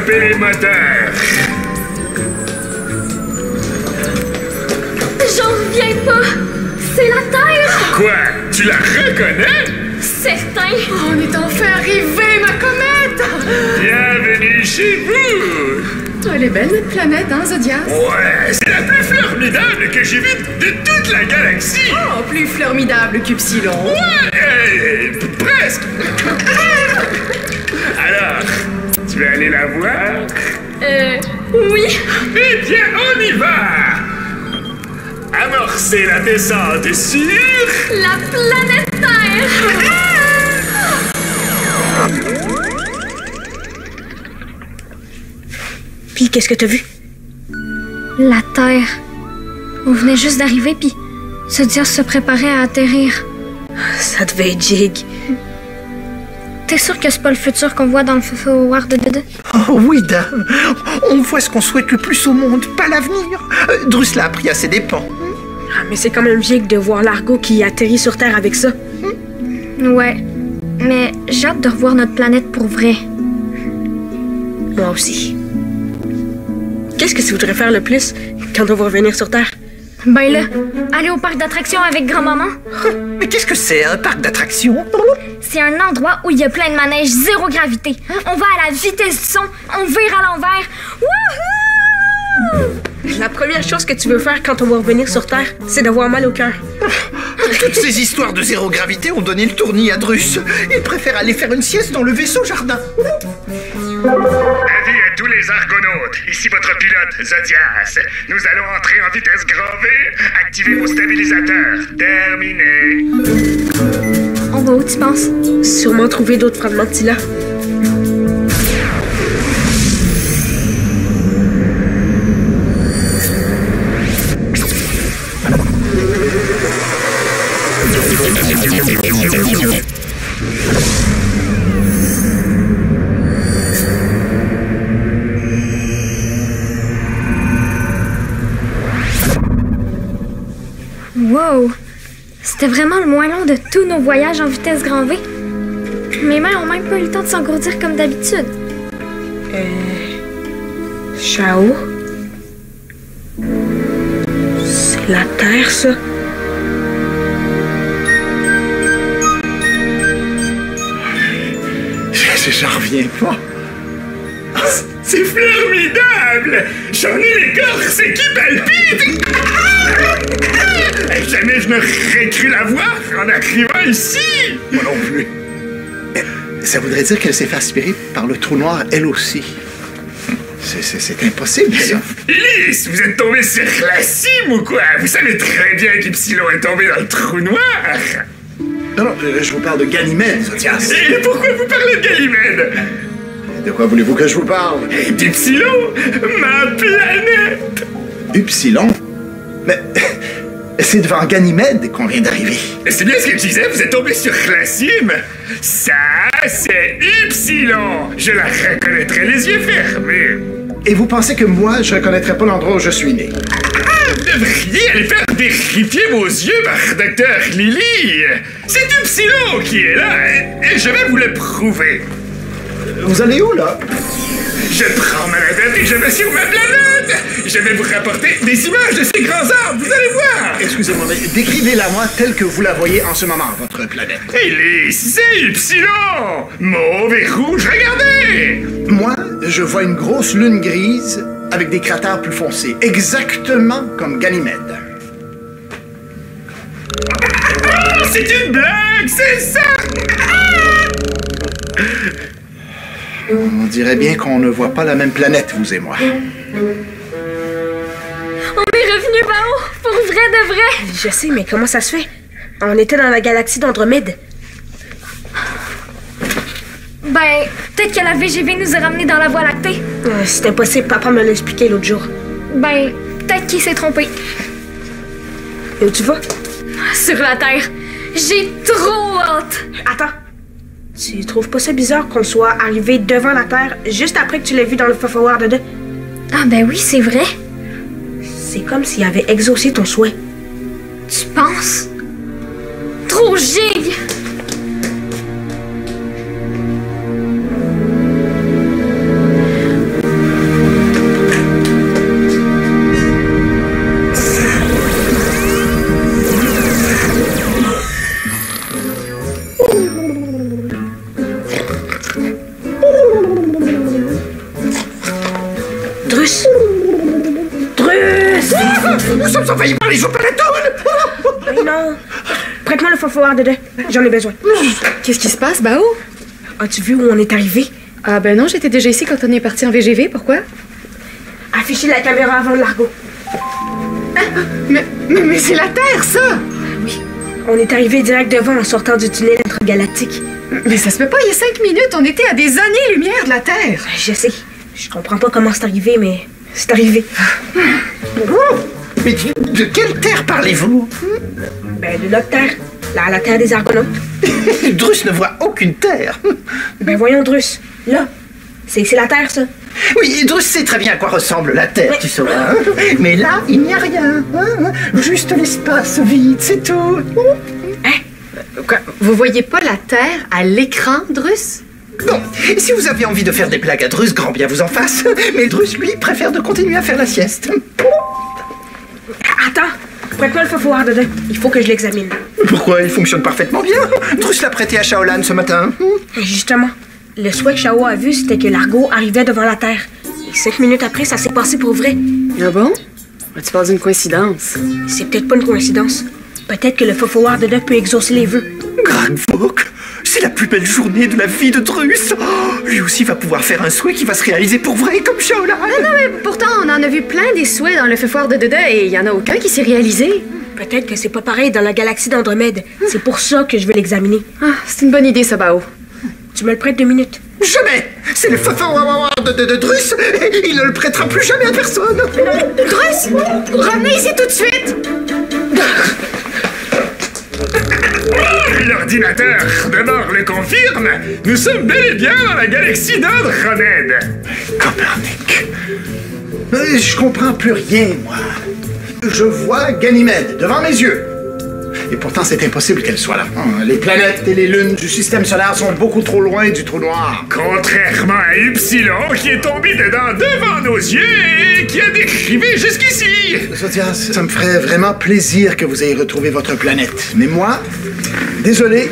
Stoppez les moteurs! J'en reviens pas! C'est la Terre! Quoi? Tu la reconnais? Certain! On est enfin arrivé, ma comète! Bienvenue chez vous! Elle est belle, notre planète, hein, Zodias? Ouais, c'est la plus formidable que j'ai vue de toute la galaxie! Oh, plus formidable qu'Upsilon! Ouais, presque! Alors, tu veux aller la voir? Oui! Eh bien, on y va! Amorcez la descente sur... La planète Terre! Puis, qu'est-ce que t'as vu? La Terre. On venait juste d'arriver, puis Zodias se préparait à atterrir. Ça devait être Jig. T'es sûr que c'est pas le futur qu'on voit dans le Forward de 2? Oh oui, dame. On voit ce qu'on souhaite le plus au monde, pas l'avenir. Drus l'a appris à ses dépens. Ah, mais c'est quand même Jig de voir l'argot qui atterrit sur Terre avec ça. Ouais. Mais j'ai hâte de revoir notre planète pour vrai. Moi aussi. Qu'est-ce que tu voudrais faire le plus quand on va revenir sur Terre? Ben là, aller au parc d'attractions avec grand-maman. Mais qu'est-ce que c'est, un parc d'attractions? C'est un endroit où il y a plein de manèges, zéro gravité. On va à la vitesse du son, on vire à l'envers. Wouhou! La première chose que tu veux faire quand on va revenir sur Terre, c'est d'avoir mal au cœur. Toutes ces histoires de zéro gravité ont donné le tournis à Drus. Il préfère aller faire une sieste dans le vaisseau jardin. Avis à tous les argonautes, ici votre pilote, Zodias. Nous allons entrer en vitesse grand V. Activez vos stabilisateurs. Terminé. On va où tu penses? Sûrement trouver d'autres fragments de Tila. Wow! C'était vraiment le moins long de tous nos voyages en vitesse grand V. Mes mains ont même pas eu le temps de s'engourdir comme d'habitude. Chao? C'est la Terre, ça? J'en reviens pas. C'est formidable! J'en ai l'écorce qui palpite! Jamais je n'aurais cru la voir en arrivant ici! Moi non plus. Ça voudrait dire qu'elle s'est fait aspirer par le trou noir, elle aussi. C'est impossible, ça. Ulysse, vous êtes tombé sur la cime ou quoi? Vous savez très bien qu'Ypsilon est tombé dans le trou noir! Non, je vous parle de Ganymède, Zodias. Et pourquoi vous parlez de Ganymède? De quoi voulez-vous que je vous parle? D'Ypsilon, ma planète! Upsilon? Mais c'est devant Ganymède qu'on vient d'arriver. C'est bien ce que je disais, vous êtes tombé sur la cime? Ça, c'est Ypsilon! Je la reconnaîtrai les yeux fermés! Et vous pensez que moi, je reconnaîtrais pas l'endroit où je suis né? Vous devriez aller faire vérifier vos yeux par Docteur Lily! C'est Ypsilon qui est là, et je vais vous le prouver! Vous allez où, là? Je prends ma navette et je vais sur ma planète! Je vais vous rapporter des images de ces grands arbres, vous allez voir! Excusez-moi, mais décrivez-la moi telle que vous la voyez en ce moment, votre planète. Élise, c'est Ypsilon! Mauve et rouge, regardez! Moi, je vois une grosse lune grise avec des cratères plus foncés, exactement comme Ganymède. Ah, c'est une blague, c'est ça! On dirait bien qu'on ne voit pas la même planète, vous et moi. On est revenu Bao, pour vrai de vrai! Je sais, mais comment ça se fait? On était dans la galaxie d'Andromède. Ben, peut-être que la VGV nous a ramenés dans la Voie lactée. C'est impossible, papa me l'a expliqué l'autre jour. Ben, peut-être qu'il s'est trompé. Et où tu vas? Sur la Terre. J'ai trop hâte! Attends. Tu trouves pas ça bizarre qu'on soit arrivé devant la Terre juste après que tu l'aies vu dans le Forward 2? Ah ben oui, c'est vrai. C'est comme s'il avait exaucé ton souhait. Tu penses? Trop gigue! envahi par les opérateurs. Mais non. Prête-moi le faux-foire dedans. J'en ai besoin. Qu'est-ce qui se passe, Bao? As-tu vu où on est arrivé? Ah ben non, j'étais déjà ici quand on est parti en VGV. Pourquoi? Afficher la caméra avant Largo. Mais c'est la Terre, ça! On est arrivé direct devant en sortant du tunnel intergalactique. Mais ça se peut pas, il y a 5 minutes, on était à des années-lumière de la Terre. Je sais. Je comprends pas comment c'est arrivé, mais c'est arrivé. Oh, mais de quelle Terre parlez-vous? Ben, de notre Terre. La Terre des Argonautes. Drus ne voit aucune Terre. Ben, voyons, Drus. Là. C'est la Terre, ça. Oui, Drus sait très bien à quoi ressemble la Terre, tu sauras. Mais là, il n'y a rien. Juste l'espace vide, c'est tout. Quoi? Vous voyez pas la Terre à l'écran, Drus? Bon, si vous aviez envie de faire des blagues à Drus, grand bien vous en fasse. Mais Drus, lui, préfère de continuer à faire la sieste. Attends. Prête-moi le faux-foire dedans. Il faut que je l'examine. Pourquoi? Il fonctionne parfaitement bien. Drus l'a prêté à Shaolan ce matin. Justement. Le souhait que Shao a vu, c'était que Largo arrivait devant la Terre. Et 5 minutes après, ça s'est passé pour vrai. Ah bon? Tu parles d'une coïncidence. C'est peut-être pas une coïncidence. Peut-être que le faux-foire dedans peut exaucer les vœux. Granvok, c'est la plus belle journée de la vie de Drus. Oh, lui aussi va pouvoir faire un souhait qui va se réaliser pour vrai, comme Shaolan. Non, mais pourtant, on en a vu plein des souhaits dans le feu foire de Deda et il y en a aucun qui s'est réalisé. Peut-être que c'est pas pareil dans la galaxie d'Andromède. C'est pour ça que je veux l'examiner. Ah, c'est une bonne idée, ça, Bao. Tu me le prêtes 2 minutes. Jamais. C'est le feu de Drus. Il ne le prêtera plus jamais à personne. Drus! Revenez ici tout de suite! L'ordinateur de bord le confirme. Nous sommes bel et bien dans la galaxie d'Andromède. Copernic. Je comprends plus rien, moi. Je vois Ganymède devant mes yeux. Et pourtant, c'est impossible qu'elle soit là. Les planètes et les lunes du système solaire sont beaucoup trop loin du trou noir. Contrairement à Upsilon qui est tombé dedans devant nos yeux et qui a dérivé jusqu'ici. Zodias, ça me ferait vraiment plaisir que vous ayez retrouvé votre planète. Mais moi, désolé,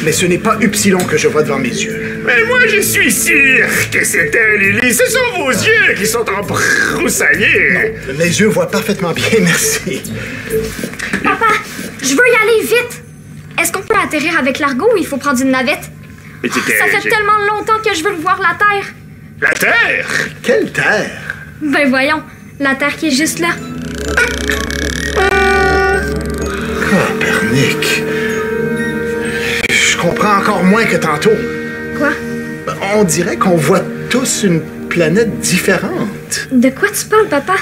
mais ce n'est pas Upsilon que je vois devant mes yeux. Mais moi, je suis sûr que c'est elle, Lily. Ce sont vos yeux qui sont embroussaillés. Mes yeux voient parfaitement bien, merci. Papa, je veux y aller vite. Est-ce qu'on peut atterrir avec Largo ou il faut prendre une navette? Mais Ça fait tellement longtemps que je veux voir la Terre. La Terre? Quelle Terre? Ben voyons, la Terre qui est juste là. Copernic. Je comprends encore moins que tantôt. Quoi? On dirait qu'on voit tous une planète différente. De quoi tu parles, papa?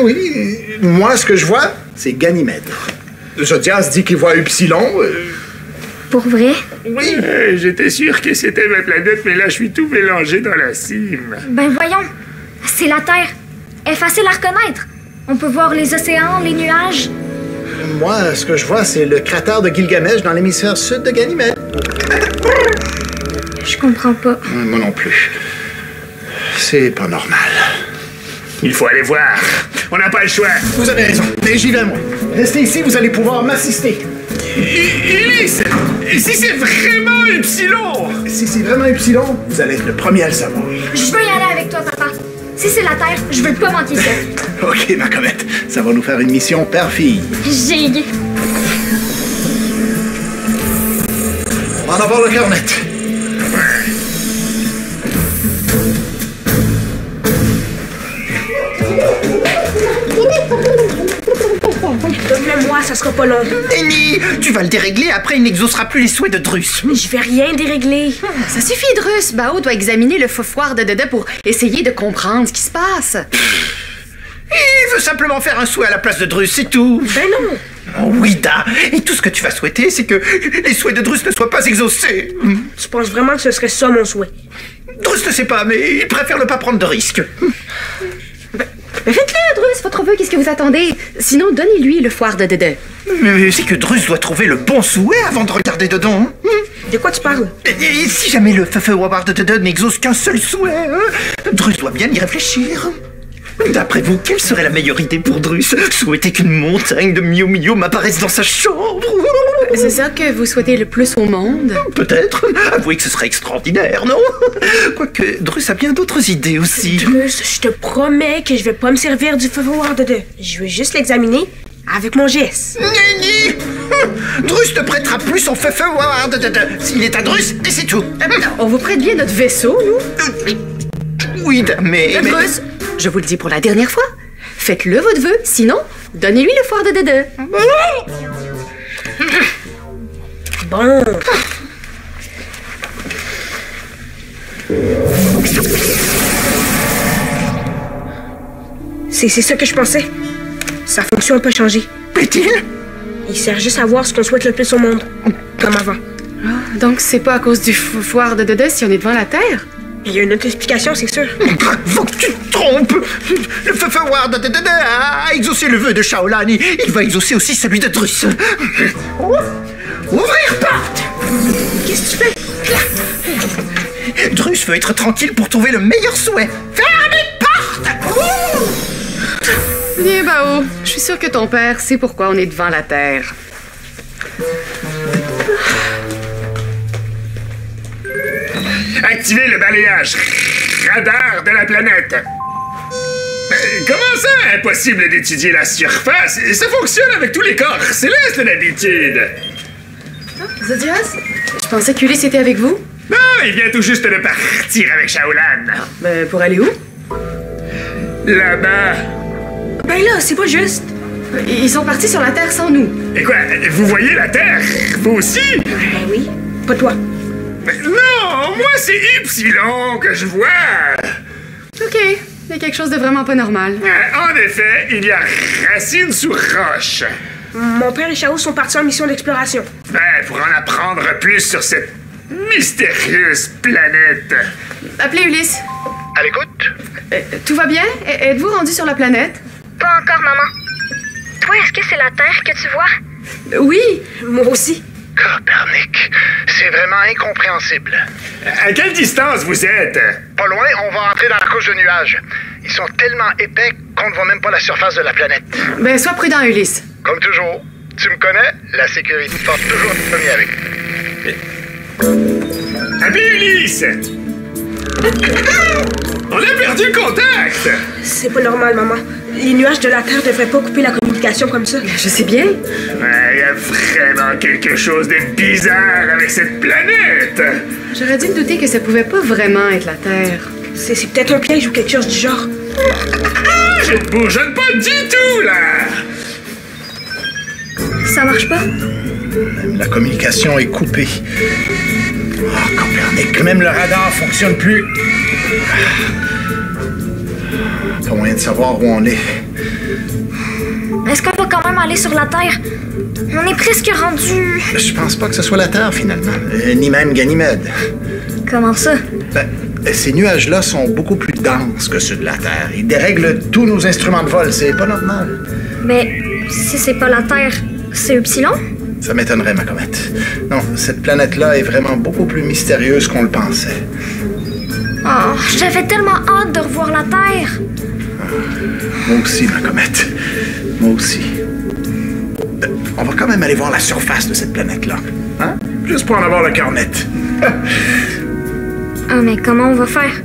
Oui, moi, ce que je vois, c'est Ganymède. Zodias dit qu'il voit Upsilon. Pour vrai? Oui. J'étais sûr que c'était ma planète, mais là, je suis tout mélangé dans la cime. Ben voyons, c'est la Terre. Elle est facile à reconnaître. On peut voir les océans, les nuages. Moi, ce que je vois, c'est le cratère de Gilgamesh dans l'hémisphère sud de Ganymède. Je comprends pas. Moi non plus. C'est pas normal. Il faut aller voir. On n'a pas le choix. Vous avez raison. Mais j'y vais, moi. Restez ici, vous allez pouvoir m'assister. Ulysse, et si c'est vraiment Upsilon? Si c'est vraiment Upsilon, vous allez être le premier à le savoir. Je veux y aller avec toi, papa. Si c'est la Terre, je veux pas manquer ça. OK, ma comète. Ça va nous faire une mission père-fille. J'ai... On va en avoir le cœur net. Donne-le-moi, ça sera pas long. Nenny, tu vas le dérégler, après il n'exaucera plus les souhaits de Drus. Je vais rien dérégler. Ça suffit, Drus. Bao doit examiner le feu foire de Deda pour essayer de comprendre ce qui se passe. Il veut simplement faire un souhait à la place de Drus, c'est tout. Ben non. Oh, oui, Da. Et tout ce que tu vas souhaiter, c'est que les souhaits de Drus ne soient pas exaucés. Tu penses vraiment que ce serait ça mon souhait? Drus ne sait pas, mais il préfère ne pas prendre de risques. Mais faites-le, Drus, votre vœu, qu'est-ce que vous attendez? Sinon, donnez-lui le foire de Deda. Mais c'est que Drus doit trouver le bon souhait avant de regarder dedans. De quoi tu parles? Et si jamais le feu Waward de Dede n'exauce qu'un seul souhait, Drus doit bien y réfléchir. D'après vous, quelle serait la meilleure idée pour Drus? Souhaiter qu'une montagne de Miu Miu m'apparaisse dans sa chambre? C'est ça que vous souhaitez le plus au monde? Peut-être. Avouez que ce serait extraordinaire, non? Quoique, Drus a bien d'autres idées aussi. Drus, je te promets que je vais pas me servir du feu voir de deux. Je vais juste l'examiner avec mon GS. Nini! Drus te prêtera plus son feu s'il est à Drus, et c'est tout. On vous prête bien notre vaisseau, nous? Oui, mais... Drus, je vous le dis pour la dernière fois, faites-le votre vœu, sinon, donnez-lui le foire de Dede. Bon. C'est ça que je pensais. Sa fonction n'a pas changé. Plaît-il? Il sert juste à voir ce qu'on souhaite le plus au monde. Comme avant. Donc, c'est pas à cause du foire de Dede si on est devant la Terre? Il y a une autre explication, c'est sûr. Faut que tu te trompes. Le feu Ward a exaucé le vœu de Shaolan. Il va exaucer aussi celui de Drus. Ouvrir porte! Qu'est-ce que tu fais? Drus veut être tranquille pour trouver le meilleur souhait. Fermez porte! Bien, Bao, je suis sûre que ton père sait pourquoi on est devant la Terre. Activez le balayage radar de la planète. Comment ça, impossible d'étudier la surface? Ça fonctionne avec tous les corps célestes d'habitude. Zodias, je pensais qu'Ulysse était avec vous. Non, il vient tout juste de partir avec Shaolan. Ben, pour aller où? Là-bas. Ben là, c'est pas juste. Ils sont partis sur la Terre sans nous. Et quoi, vous voyez la Terre? Vous aussi? Ben oui, pas toi. Non, moi c'est Ypsilon que je vois. OK, il y a quelque chose de vraiment pas normal. En effet, il y a racine sous roche. Mon père et Chao sont partis en mission d'exploration. Ben, pour en apprendre plus sur cette mystérieuse planète. Appelez Ulysse. À l'écoute? Tout va bien? Êtes-vous rendu sur la planète? Pas encore, maman. Toi, est-ce que c'est la Terre que tu vois? Oui. Moi aussi. Copernic, c'est vraiment incompréhensible. À quelle distance vous êtes? Pas loin, on va entrer dans la couche de nuages. Ils sont tellement épais qu'on ne voit même pas la surface de la planète. Ben, sois prudent, Ulysse. Comme toujours, tu me connais, la sécurité porte toujours le premier avec. Appelez Ulysse! On a perdu le contact! C'est pas normal, maman. Les nuages de la Terre devraient pas couper la communication comme ça. Je sais bien. Il y a vraiment quelque chose de bizarre avec cette planète! J'aurais dû me douter que ça pouvait pas vraiment être la Terre. C'est peut-être un piège ou quelque chose du genre. Je ne bougeonne pas du tout, là! Ça marche pas? La communication est coupée. Oh, Copernic, même le radar fonctionne plus. Pas moyen de savoir où on est. Est-ce qu'on va quand même aller sur la Terre? On est presque rendu... Je pense pas que ce soit la Terre, finalement. Ni même Ganymède. Comment ça? Ben, ces nuages-là sont beaucoup plus denses que ceux de la Terre. Ils dérèglent tous nos instruments de vol. C'est pas normal. Mais si c'est pas la Terre, c'est Ypsilon? Ça m'étonnerait, ma comète. Non, cette planète-là est vraiment beaucoup plus mystérieuse qu'on le pensait. Oh, j'avais tellement hâte de revoir la Terre. Moi aussi, ma comète. Moi aussi. On va quand même aller voir la surface de cette planète-là. Hein? Juste pour en avoir le cœur net. Ah, mais comment on va faire?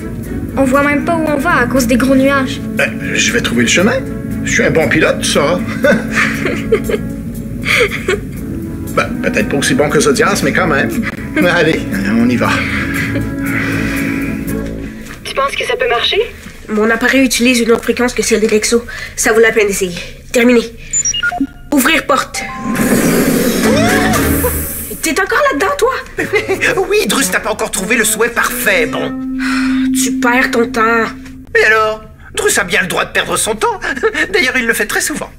On voit même pas où on va à cause des gros nuages. Je vais trouver le chemin. Je suis un bon pilote, tu sauras. Ben, peut-être pas aussi bon que Zodias, mais quand même. Allez, on y va. Tu penses que ça peut marcher? Mon appareil utilise une autre fréquence que celle des Lexo. Ça vaut la peine d'essayer. Terminé. Ouvrir porte. T'es encore là-dedans, toi? Oui, Drus n'a pas encore trouvé le souhait parfait, bon. Tu perds ton temps. Mais alors? Drus a bien le droit de perdre son temps. D'ailleurs, il le fait très souvent.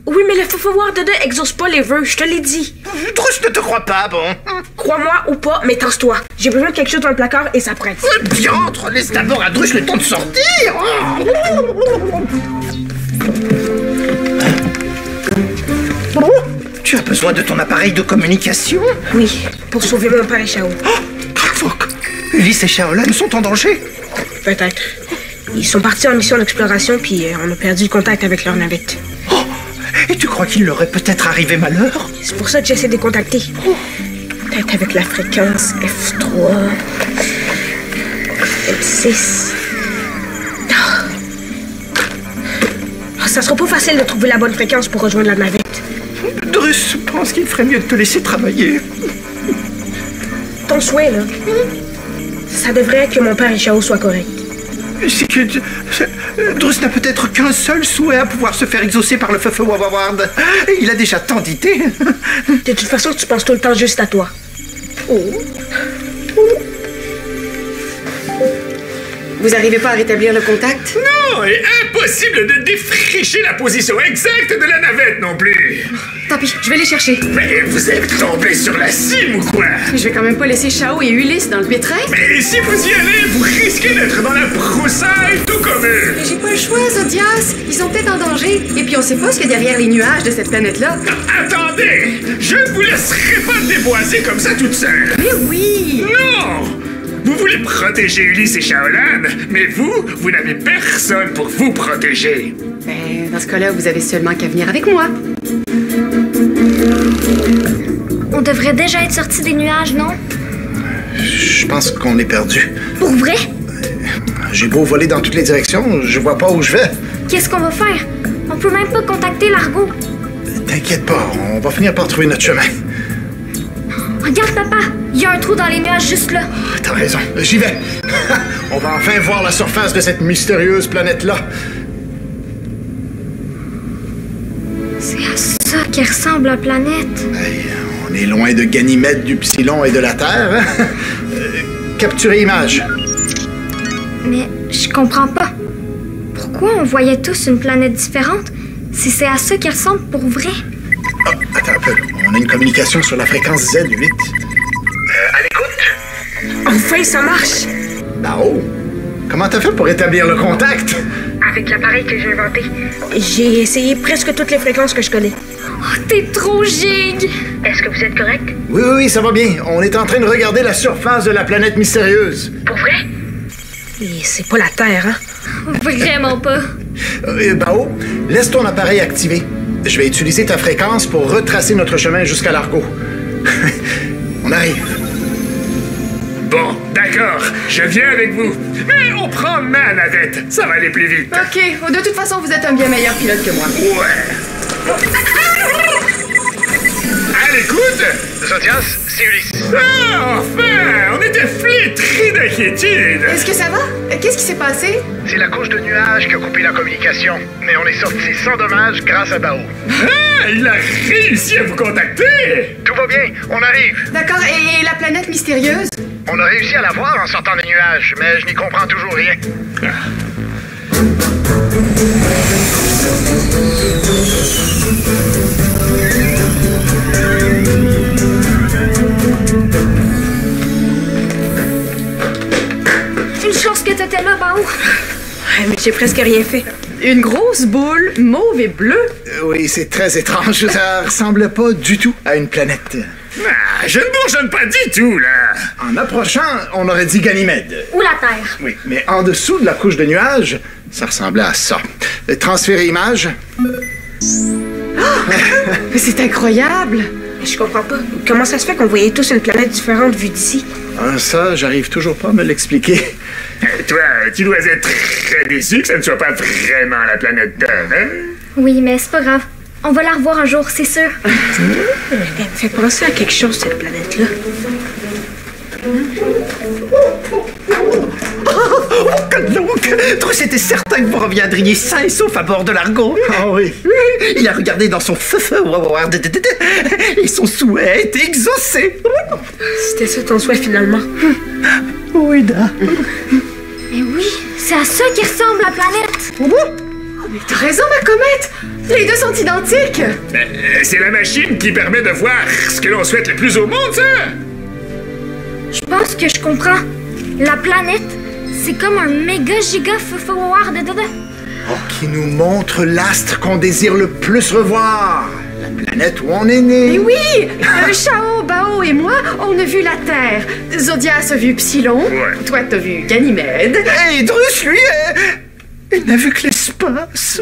Oui, mais le Foufoir de deux exauce pas les vœux, je te l'ai dit. Drus ne te croit pas, bon. Crois-moi ou pas, mais tasse-toi. J'ai besoin de quelque chose dans le placard et ça presse. Diantre, laisse d'abord à Drus le temps de sortir. Tu as besoin de ton appareil de communication? Oui, pour sauver mon père et Chao. Crackfock, Ulysse et Shaolan sont en danger. Peut-être. Ils sont partis en mission d'exploration, puis on a perdu le contact avec leur navette. Oh, et tu crois qu'il leur est peut-être arrivé malheur? C'est pour ça que j'essaie de les contacter. Peut-être avec la fréquence F3... F6... Ça sera pas facile de trouver la bonne fréquence pour rejoindre la navette. Drus pense qu'il ferait mieux de te laisser travailler. Ton souhait, là, ça devrait être que mon père et Chao soient corrects. C'est que Drus n'a peut-être qu'un seul souhait à pouvoir se faire exaucer par le feu Waward. Il a déjà tant d'idées. De toute façon, tu penses tout le temps juste à toi. Vous arrivez pas à rétablir le contact? Non, et impossible de défricher la position exacte de la navette non plus. Tant pis, je vais les chercher. Mais vous êtes tombé sur la cime ou quoi? Je vais quand même pas laisser Chao et Ulysse dans le pétrin. Mais si vous y allez, vous risquez d'être dans la broussaille tout comme eux. Mais j'ai pas le choix, Zodias. Ils sont peut-être en danger. Et puis on sait pas ce qu'il y a derrière les nuages de cette planète-là. Attendez, je ne vous laisserai pas déboiser comme ça toute seule. Mais oui! Non! Vous voulez protéger Ulysse et Shaolan, mais vous n'avez personne pour vous protéger. Ben, dans ce cas-là, vous avez seulement qu'à venir avec moi. On devrait déjà être sortis des nuages, non? Je pense qu'on est perdu. Pour vrai? J'ai beau voler dans toutes les directions, je vois pas où je vais. Qu'est-ce qu'on va faire? On peut même pas contacter l'Argo. T'inquiète pas, on va finir par trouver notre chemin. Regarde, papa! Il y a un trou dans les nuages juste là. T'as raison, j'y vais. On va enfin voir la surface de cette mystérieuse planète-là. C'est à ça qui ressemble la planète. Hey, on est loin de Ganymède, du Psilon et de la Terre. Hein? Capturer image. Mais je comprends pas. Pourquoi on voyait tous une planète différente si c'est à ça qui ressemble pour vrai? Oh, attends un peu. On a une communication sur la fréquence Z8. À l'écoute? Enfin, ça marche! Bao, comment t'as fait pour établir le contact? Avec l'appareil que j'ai inventé. J'ai essayé presque toutes les fréquences que je connais. Oh, t'es trop gigue! Est-ce que vous êtes correct? Oui, ça va bien. On est en train de regarder la surface de la planète mystérieuse. Pour vrai? Et c'est pas la Terre, hein? Vraiment pas. Bao, laisse ton appareil activé. Je vais utiliser ta fréquence pour retracer notre chemin jusqu'à l'Argo. On arrive. Bon, d'accord, je viens avec vous. Mais on prend ma navette, ça va aller plus vite. OK. De toute façon, vous êtes un bien meilleur pilote que moi. Ouais. À l'écoute! Zodias, c'est Ulysse. Ah, enfin! On était flétris d'inquiétude! Est-ce que ça va? Qu'est-ce qui s'est passé? C'est la couche de nuages qui a coupé la communication. Mais on est sorti sans dommage grâce à Bao. Ah! Il a réussi à vous contacter! Tout va bien, on arrive. D'accord. Et la planète mystérieuse? On a réussi à la voir en sortant des nuages, mais je n'y comprends toujours rien. Une chance que t'étais là, Bao. Ouais, mais j'ai presque rien fait. Une grosse boule mauve et bleue? Oui, c'est très étrange. Ça ressemble pas du tout à une planète. Ah, je ne bourgeonne pas du tout, là! En approchant, on aurait dit Ganymède. Ou la Terre. Oui, mais en dessous de la couche de nuages, ça ressemblait à ça. Transférer image. Mais c'est incroyable! Je comprends pas. Comment ça se fait qu'on voyait tous une planète différente vue d'ici? Ah, ça, j'arrive toujours pas à me l'expliquer. Toi, tu dois être très déçu que ça ne soit pas vraiment la planète Terre, hein? Oui, mais c'est pas grave. On va la revoir un jour, c'est sûr. Elle me fait penser à quelque chose, cette planète-là. Donc, Drus était certain que vous reviendriez sain et sauf à bord de l'Argo. Ah oui. Il a regardé dans son feu et son souhait était exaucé. C'était ça ton souhait, finalement? Oui, da. Mais oui, c'est à ça qui ressemble la planète. Mais t'as raison, ma comète! Les deux sont identiques! C'est la machine qui permet de voir ce que l'on souhaite le plus au monde, ça! Je pense que je comprends. La planète, c'est comme un méga giga feu-feu-war de dada. Oh, qui nous montre l'astre qu'on désire le plus revoir. la planète où on est né. Mais oui! Chao, Bao et moi, on a vu la Terre. Zodias a vu Psilon. Ouais. Toi, t'as vu Ganymède. Et Drus, lui, il n'a vu que l'espace.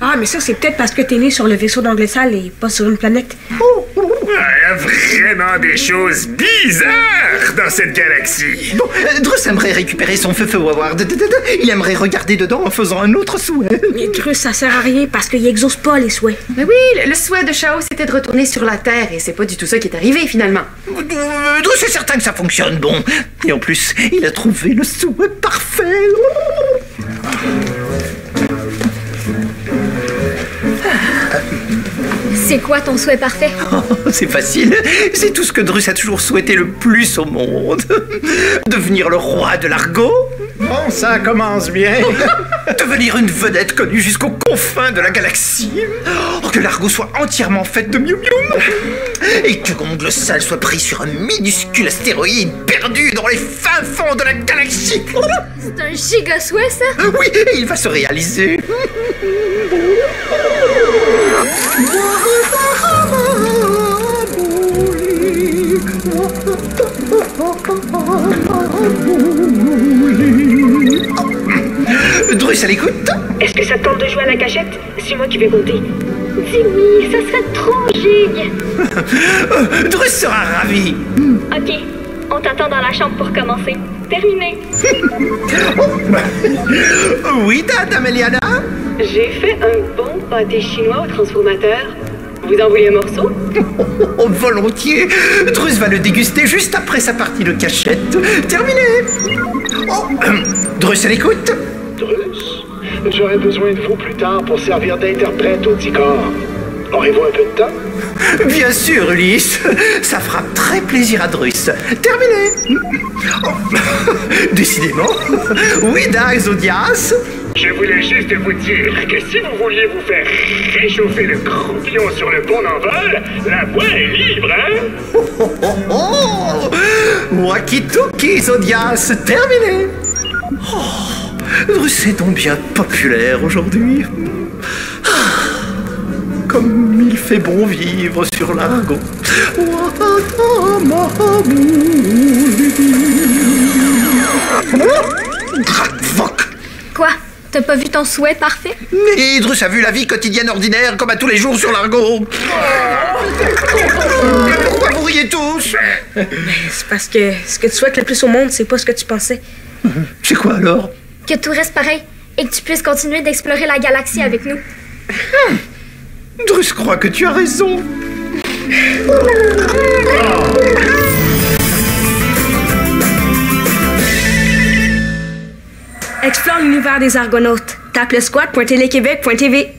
Ah, mais ça, c'est peut-être parce que t'es né sur le vaisseau d'Anglesal et pas sur une planète. Il y a vraiment des choses bizarres dans cette galaxie. Bon, Drus aimerait récupérer son feu Waward. Il aimerait regarder dedans en faisant un autre souhait. Mais Drus, ça sert à rien parce qu'il exauce pas les souhaits. Mais oui, le souhait de Chao, c'était de retourner sur la Terre et c'est pas du tout ça qui est arrivé finalement. Drus est certain que ça fonctionne, bon. Et en plus, il a trouvé le souhait parfait. C'est quoi ton souhait parfait? Oh, c'est facile. C'est tout ce que Drus a toujours souhaité le plus au monde. Devenir le roi de l'argot. Bon, ça commence bien. Devenir une vedette connue jusqu'aux confins de la galaxie. Oh, que l'argot soit entièrement faite de miou miou. Et que Anglesal soit pris sur un minuscule astéroïde perdu dans les fins fonds de la galaxie. C'est un giga souhait, ça? Oui, et il va se réaliser. Drus à l'écoute. Est-ce que ça te tente de jouer à la cachette? C'est moi qui vais compter. Dis-oui, ça serait trop gigue. Drus sera ravi. Ok, on t'attend dans la chambre pour commencer. Terminé. Oui, Dame Eliana. J'ai fait un bon pâté chinois au transformateur. Vous en voulez un morceau? Oh, volontiers. Drus va le déguster juste après sa partie de cachette. Terminé. Oh, Drus à l'écoute. Drus, j'aurais besoin de vous plus tard pour servir d'interprète au Ticor. Aurez-vous un peu de temps? Bien sûr, Ulysse. Ça fera très plaisir à Drus. Terminé. Oh, décidément. Oui, Zodias. Je voulais juste vous dire que si vous vouliez vous faire réchauffer le croupion sur le pont d'envol, la voie est libre, hein? Oh, oh, oh, oh. Wakitoki, Zodias. Terminé. Oh, Drus est donc bien populaire aujourd'hui. Comme il fait bon vivre sur l'argot. Gravok. Quoi? T'as pas vu ton souhait parfait? Mais Drus a vu la vie quotidienne ordinaire comme à tous les jours sur l'argot. Pourquoi vous riez tous? C'est parce que ce que tu souhaites le plus au monde, c'est pas ce que tu pensais. C'est quoi alors? Que tout reste pareil et que tu puisses continuer d'explorer la galaxie avec nous. Drus croit que tu as raison. Explore l'univers des Argonautes. Tape le squat.téléquébec.tv.